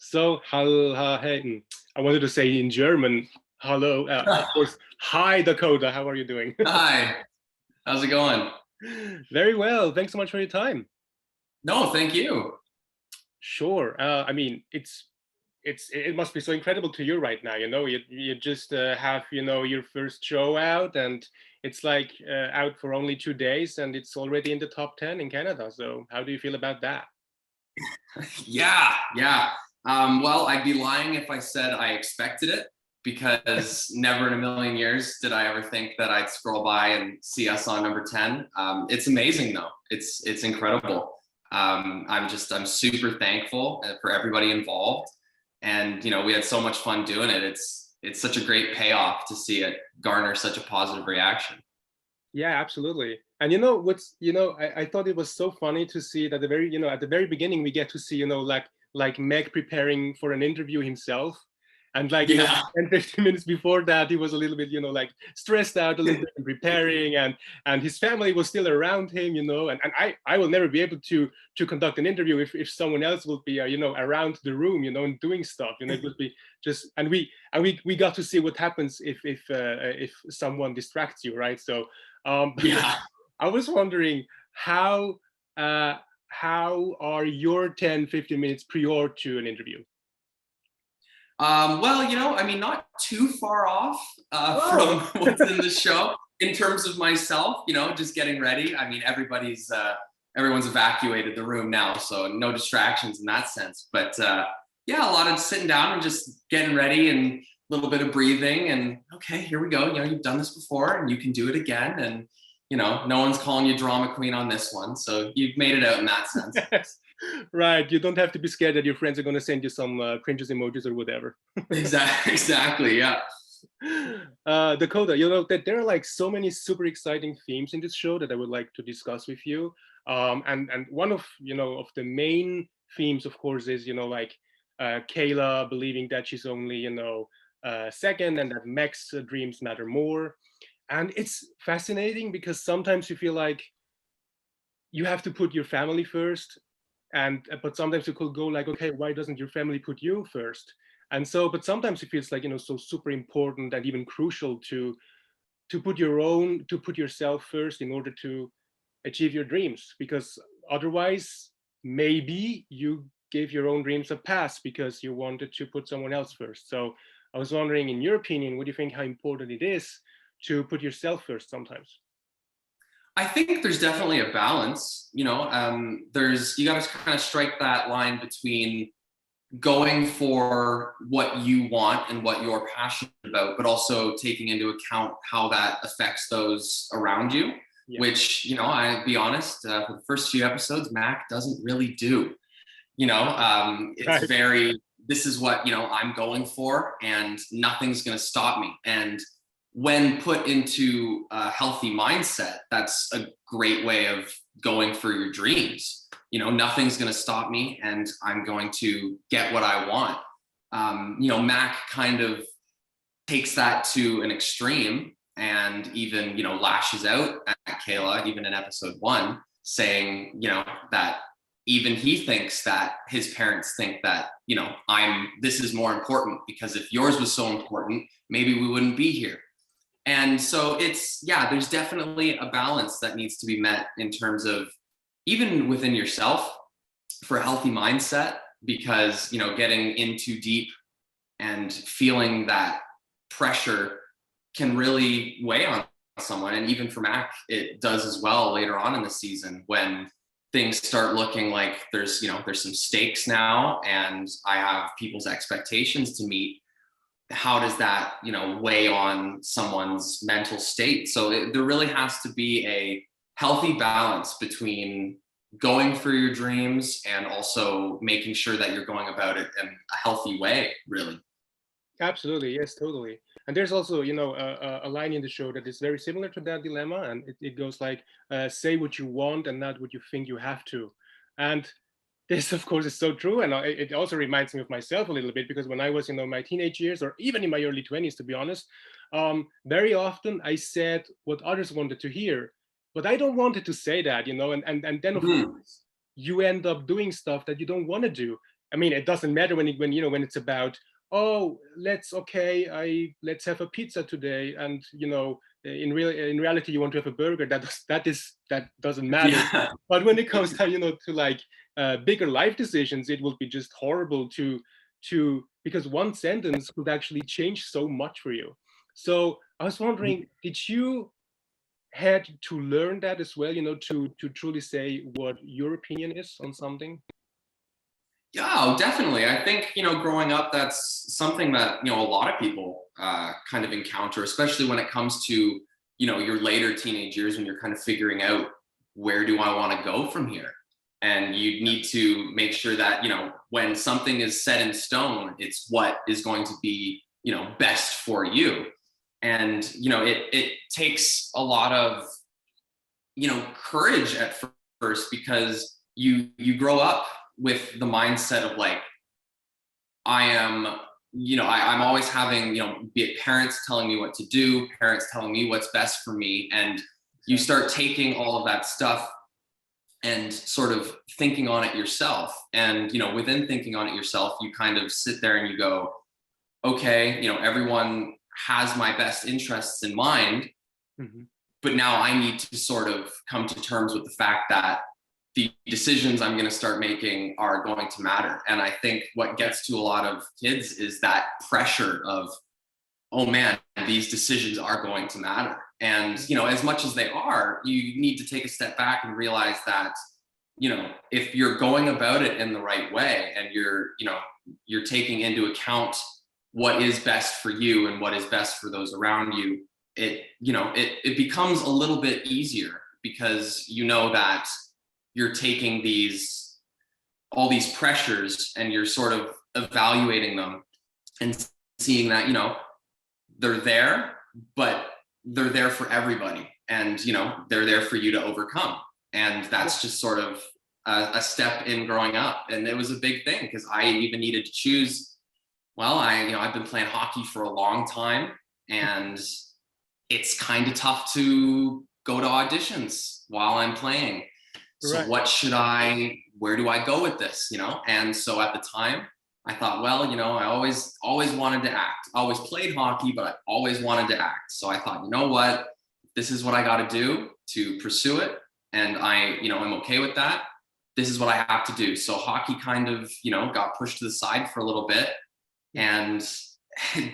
So, hey, I wanted to say in German, hello. Of course, hi, Dakota. How are you doing? Hi, how's it going? Very well. Thanks so much for your time. No, thank you. Sure. I mean, it must be so incredible to you right now. You just have your first show out, and it's like out for only 2 days, and it's already in the top 10 in Canada. So, how do you feel about that? Yeah. Well, I'd be lying if I said I expected it because never in a million years did I ever think that I'd scroll by and see us on number 10. It's amazing though. It's incredible. I'm super thankful for everybody involved. And we had so much fun doing it. It's such a great payoff to see it garner such a positive reaction. Yeah, absolutely. And I thought it was so funny to see that at the very beginning we get to see, like Meg preparing for an interview himself. And like, Yeah. 10, 15 minutes before that, he was a little bit, like stressed out a little bit and preparing, and his family was still around him, and I will never be able to conduct an interview if someone else will be, around the room, and doing stuff, it would be just, and we got to see what happens if someone distracts you, right? So, Yeah. I was wondering uh, how are your 10, 15 minutes prior to an interview? Well, I mean, not too far off from Oh, what's in the show in terms of myself, just getting ready. I mean, everyone's evacuated the room now, so no distractions in that sense. But yeah, a lot of sitting down and just getting ready and a little bit of breathing and okay, here we go. You've done this before and you can do it again. And no one's calling you drama queen on this one. So you've made it out in that sense. yes. Right. You don't have to be scared that your friends are going to send you some cringes emojis or whatever. Exactly. Yeah. Dakota, that there are like so many super exciting themes in this show that I would like to discuss with you. And one of of the main themes, of course, is like Kayla believing that she's only second, and that Mac's dreams matter more. And it's fascinating because sometimes you feel like you have to put your family first, and but sometimes you could go like, okay, why doesn't your family put you first? And so, but sometimes it feels like so super important and even crucial to put yourself first in order to achieve your dreams, because otherwise maybe you gave your own dreams a pass because you wanted to put someone else first. So I was wondering, in your opinion, what do you think, how important it is to put yourself first sometimes? I think there's definitely a balance. You got to kind of strike that line between going for what you want and what you're passionate about, but also taking into account how that affects those around you. Yeah. Which I be honest, for the first few episodes, Mac doesn't really do. It's Right. very. This is what I'm going for, and nothing's going to stop me. And when put into a healthy mindset, that's a great way of going for your dreams. Nothing's going to stop me and I'm going to get what I want. Mac kind of takes that to an extreme and even, lashes out at Kayla, even in episode 1, saying, that even he thinks that his parents think that, this is more important, because if yours was so important, maybe we wouldn't be here. And so there's definitely a balance that needs to be met in terms of even within yourself for a healthy mindset, because, getting in too deep and feeling that pressure can really weigh on someone. And even for Mac, it does as well later on in the season when things start looking like there's some stakes now and I have people's expectations to meet. How does that weigh on someone's mental state? So there really has to be a healthy balance between going for your dreams and also making sure that you're going about it in a healthy way, really. Absolutely, yes, totally. And there's also, a line in the show that is very similar to that dilemma, and it goes like, "Say what you want and not what you think you have to." And this, of course, is so true, and it also reminds me of myself a little bit, because when I was, my teenage years, or even in my early 20s, to be honest, very often I said what others wanted to hear, but I don't wanted to say that, and then of Mhm. course you end up doing stuff that you don't want to do. I mean, it doesn't matter when when it's about, oh, let's have a pizza today, and in reality you want to have a burger. That doesn't matter. Yeah. But when it comes to to like bigger life decisions, it will be just horrible to because one sentence could actually change so much for you. So I was wondering, did you had to learn that as well, to truly say what your opinion is on something? Yeah, oh, definitely. I think, growing up, that's something that, a lot of people kind of encounter, especially when it comes to, your later teenage years when you're kind of figuring out where do I want to go from here? And you need to make sure that, when something is set in stone, it's what is going to be, best for you. And, it takes a lot of, courage at first, because you grow up with the mindset of like, I am, I'm always having, be it parents telling me what to do, parents telling me what's best for me. And you start taking all of that stuff and sort of thinking on it yourself. And, within thinking on it yourself, you kind of sit there and you go, okay, everyone has my best interests in mind, Mhm. but now I need to sort of come to terms with the fact that the decisions I'm going to start making are going to matter. And I think what gets to a lot of kids is that pressure of, oh man, these decisions are going to matter. And, as much as they are, you need to take a step back and realize that, if you're going about it in the right way and you're taking into account what is best for you and what is best for those around you, it becomes a little bit easier, because that you're taking all these pressures and you're sort of evaluating them and seeing that, they're there, but they're there for everybody. And, they're there for you to overcome. And that's just sort of a step in growing up. And it was a big thing, because I even needed to choose, well, I've been playing hockey for a long time, and it's kind of tough to go to auditions while I'm playing. So Right. where do I go with this, And so at the time I thought, well, I always wanted to act. I always played hockey, but I always wanted to act. So I thought, you know what, this is what I got to do to pursue it. And I'm okay with that. This is what I have to do. So hockey kind of, got pushed to the side for a little bit. And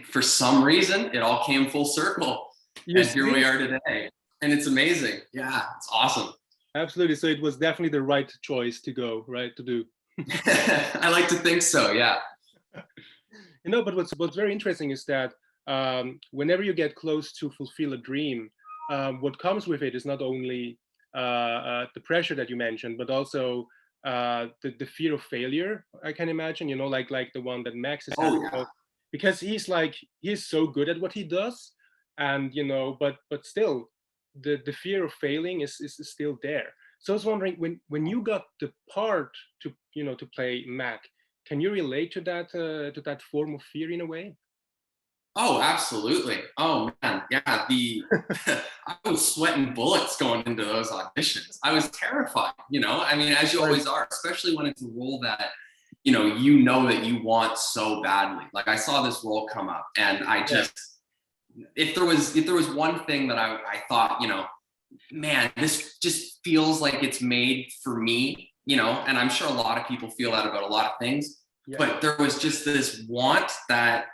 for some reason, it all came full circle. You And here see? we are today. And it's amazing. Yeah, it's awesome. Absolutely. So it was definitely the right choice to go, right, to do. I like to think so. Yeah. But what's very interesting is that whenever you get close to fulfill a dream, what comes with it is not only the pressure that you mentioned, but also the fear of failure. I can imagine, like the one that Max is Oh having, yeah. because he's so good at what he does, and but still, the fear of failing is still there. So I was wondering, when you got the part to play Mac, can you relate to that form of fear in a way? Oh, absolutely. Oh man, yeah. I was sweating bullets going into those auditions. I was terrified. I mean, as you Right. always are, especially when it's a role that that you want so badly. Like I saw this role come up, and I Yeah. just, if there was one thing that I thought, man, this just feels like it's made for me. And I'm sure a lot of people feel that about a lot of things. Yeah. But there was just this want that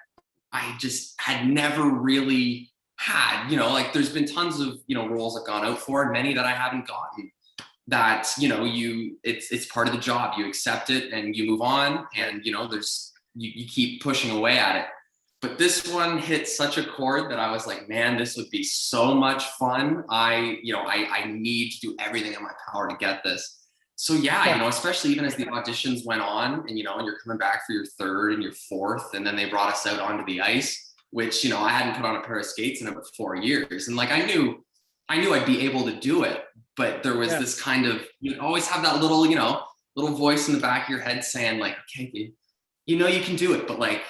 I just had never really had. Like there's been tons of roles I've gone out for, and many that I haven't gotten. That it's part of the job. You accept it and you move on, and there's you keep pushing away at it. But this one hit such a chord that I was like, man, this would be so much fun. I need to do everything in my power to get this. So yeah, Yeah. especially even as the auditions went on, and and you're coming back for your third and your fourth, and then they brought us out onto the ice, which I hadn't put on a pair of skates in about 4 years, and like I knew I'd be able to do it, but there was Yeah. this kind of, you always have that little little voice in the back of your head saying like, okay, dude, you can do it, but like,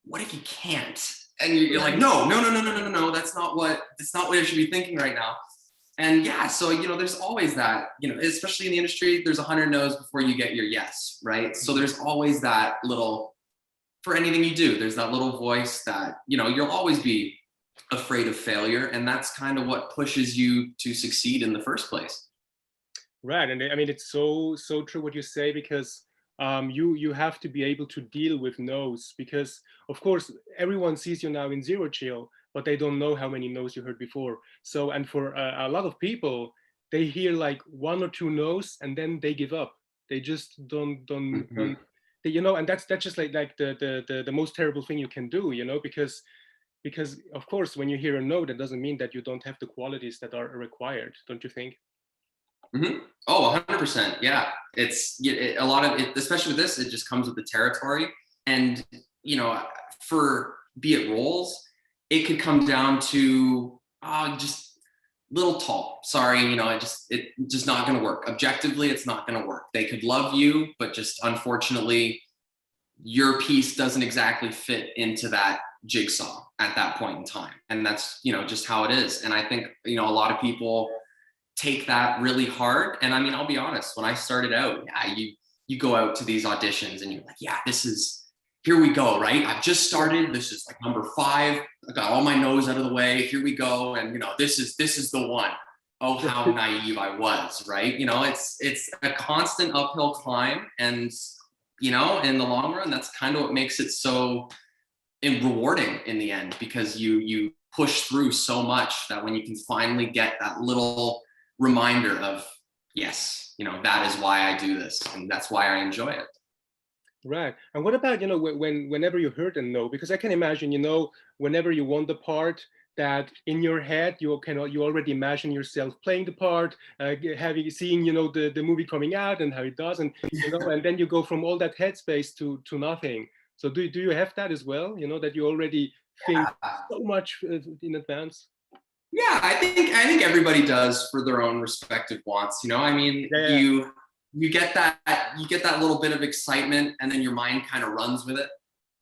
what if you can't? And you're like, no, no, no, no, no, no, no, no, that's not what I should be thinking right now. And yeah, so, there's always that, especially in the industry, there's 100 no's before you get your yes, right? So there's always that little, for anything you do, there's that little voice that, you'll always be afraid of failure. And that's kind of what pushes you to succeed in the first place. Right, and I mean it's so true what you say, because you have to be able to deal with no's, because of course everyone sees you now in zero chill, but they don't know how many no's you heard before. So, and for a lot of people, they hear like one or two no's and then they give up. They just don't Mhm. they, and that's just like the most terrible thing you can do, because of course when you hear a no, that doesn't mean that you don't have the qualities that are required, don't you think? Oh, 100%. Yeah. A lot of it, especially with this, it just comes with the territory. And, you know, for be it roles, it could come down to just little tall. Sorry, it just not going to work. Objectively, it's not going to work. They could love you, but just unfortunately, your piece doesn't exactly fit into that jigsaw at that point in time. And that's, just how it is. And I think, a lot of people take that really hard. And I mean, I'll be honest, when I started out, yeah, you go out to these auditions and you're like, yeah, here we go, right? I've just started. This is like number 5. I got all my nose out of the way. Here we go. And this is the one. Oh, how naive I was, right? It's a constant uphill climb. And in the long run, that's kind of what makes it so rewarding in the end, because you push through so much that when you can finally get that little reminder of, yes, that is why I do this and that's why I enjoy it. Right. And what about, whenever you heard a no, because I can imagine, whenever you want the part, that in your head you already imagine yourself playing the part, seeing, the movie coming out and how it does, and and then you go from all that headspace to nothing. So do you have that as well? That you already think so much in advance? Yeah, I think everybody does for their own respective wants. I mean, Yeah. you get that little bit of excitement, and then your mind kind of runs with it,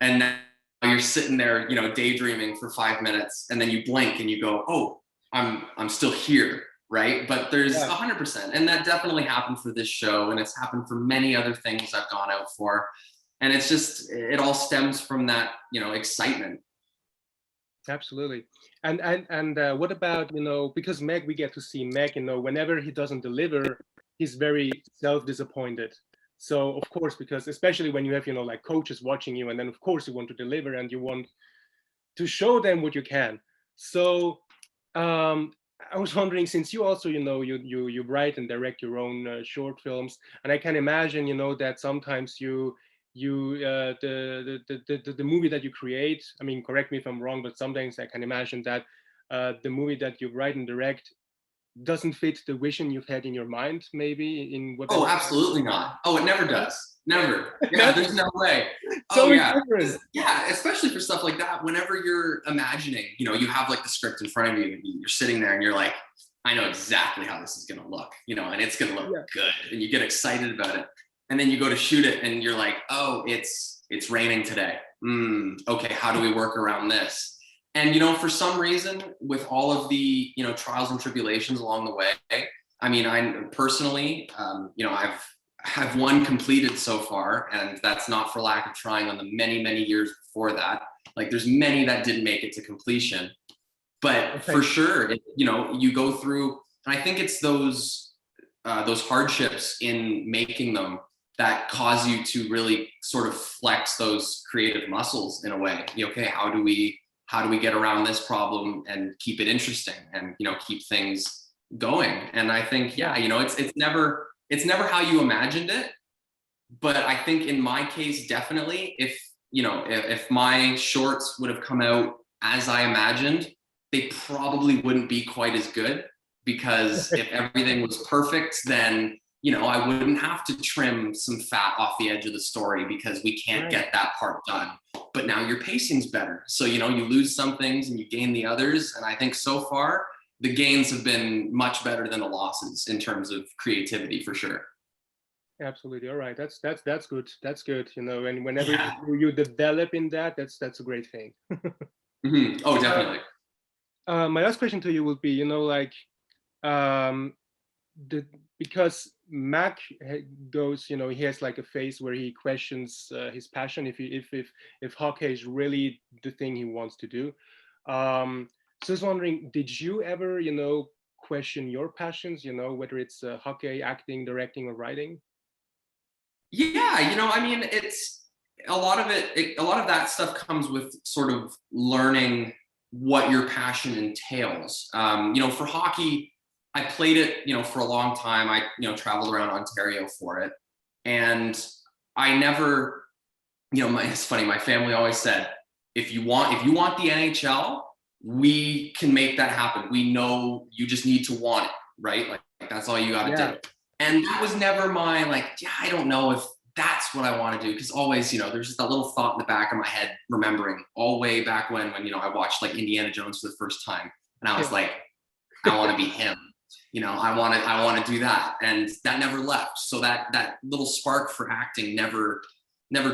and now you're sitting there, daydreaming for 5 minutes, and then you blink and you go, oh, I'm still here, right? But there's Yeah. 100%, and that definitely happened for this show, and it's happened for many other things I've gone out for, and it's just it all stems from that excitement. Absolutely. And what about, because Meg, we get to see Meg, whenever he doesn't deliver, he's very self-disappointed. So of course, because especially when you have, like coaches watching you, and then of course you want to deliver and you want to show them what you can. So um, I was wondering, since you also, you write and direct your own short films, and I can imagine, that sometimes the movie that you create. I mean, correct me if I'm wrong, but sometimes I can imagine that the movie that you write and direct doesn't fit the vision you've had in your mind, maybe in Oh, whatever. absolutely not. Oh, it never does. Never. Yeah, That's there's no way. Oh, so yeah. different. Yeah, especially for stuff like that. Whenever you're imagining, you have like the script in front of you, and you're sitting there and you're like, I know exactly how this is going to look, and it's going to look Yeah. good. And you get excited about it. And then you go to shoot it and you're like, oh, it's raining today. Okay, how do we work around this? And, for some reason, with all of the, trials and tribulations along the way, I mean, I personally, I've one completed so far, and that's not for lack of trying on the many, many years before that. Like, there's many that didn't make it to completion, but Okay. for sure, you go through, and I think it's those hardships in making them that cause you to really sort of flex those creative muscles in a way. Okay, how do we get around this problem and keep it interesting, and keep things going? And I think, yeah, it's never how you imagined it, but I think in my case, definitely, if my shorts would have come out as I imagined, they probably wouldn't be quite as good, because if everything was perfect, then I wouldn't have to trim some fat off the edge of the story because we can't Right. get that part done. But now your pacing's better, so you lose some things and you gain the others. And I think so far the gains have been much better than the losses in terms of creativity, for sure. Absolutely. All right. That's good. That's good. And whenever Yeah. you develop in that, that's a great thing. Oh, definitely. My last question to you would be, like, um, the because Mac goes, he has like a phase where he questions his passion if hockey is really the thing he wants to do. So I was wondering, did you ever, question your passions? Whether it's hockey, acting, directing, or writing? Yeah, I mean, it's a lot of a lot of that stuff comes with sort of learning what your passion entails. For hockey, I played it, for a long time. I, traveled around Ontario for it. And I never, it's funny, my family always said, if you want the NHL, we can make that happen. We know you just need to want it, right? Like that's all you got to Yeah. do. And that was never my like, yeah, I don't know if that's what I want to do. Cause always, there's just that little thought in the back of my head, remembering all way back when, I watched like Indiana Jones for the first time. And I was like, I want to be him. I want to do that. And that never left. So that little spark for acting never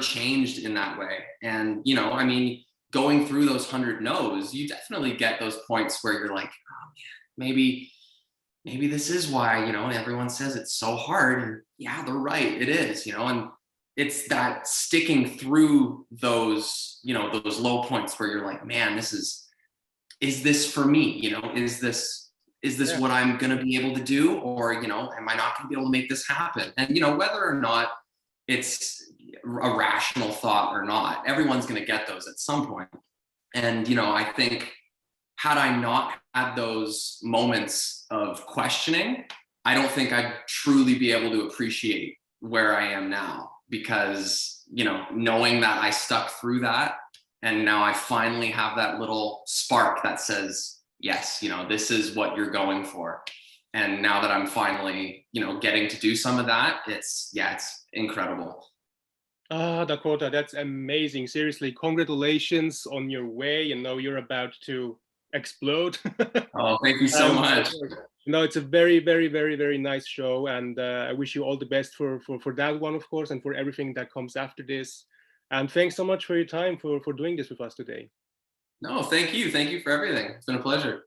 changed in that way. And, I mean, going through those 100 no's, you definitely get those points where you're like, oh man, maybe this is why, everyone says it's so hard. And yeah, they're right. It is, and it's that sticking through those low points where you're like, man, is this for me? Is this Yeah. what I'm going to be able to do? Or, am I not going to be able to make this happen? And, whether or not it's a rational thought or not, everyone's going to get those at some point. And, I think had I not had those moments of questioning, I don't think I'd truly be able to appreciate where I am now, because, knowing that I stuck through that and now I finally have that little spark that says, yes, this is what you're going for. And now that I'm finally, getting to do some of that, it's incredible. Ah, Dakota, that's amazing. Seriously, congratulations on your way. You're about to explode. Oh, thank you so um, much. it's a very, very, very, very nice show, and I wish you all the best for that one, of course, and for everything that comes after this. And thanks so much for your time for doing this with us today. No, thank you. Thank you for everything. It's been a pleasure.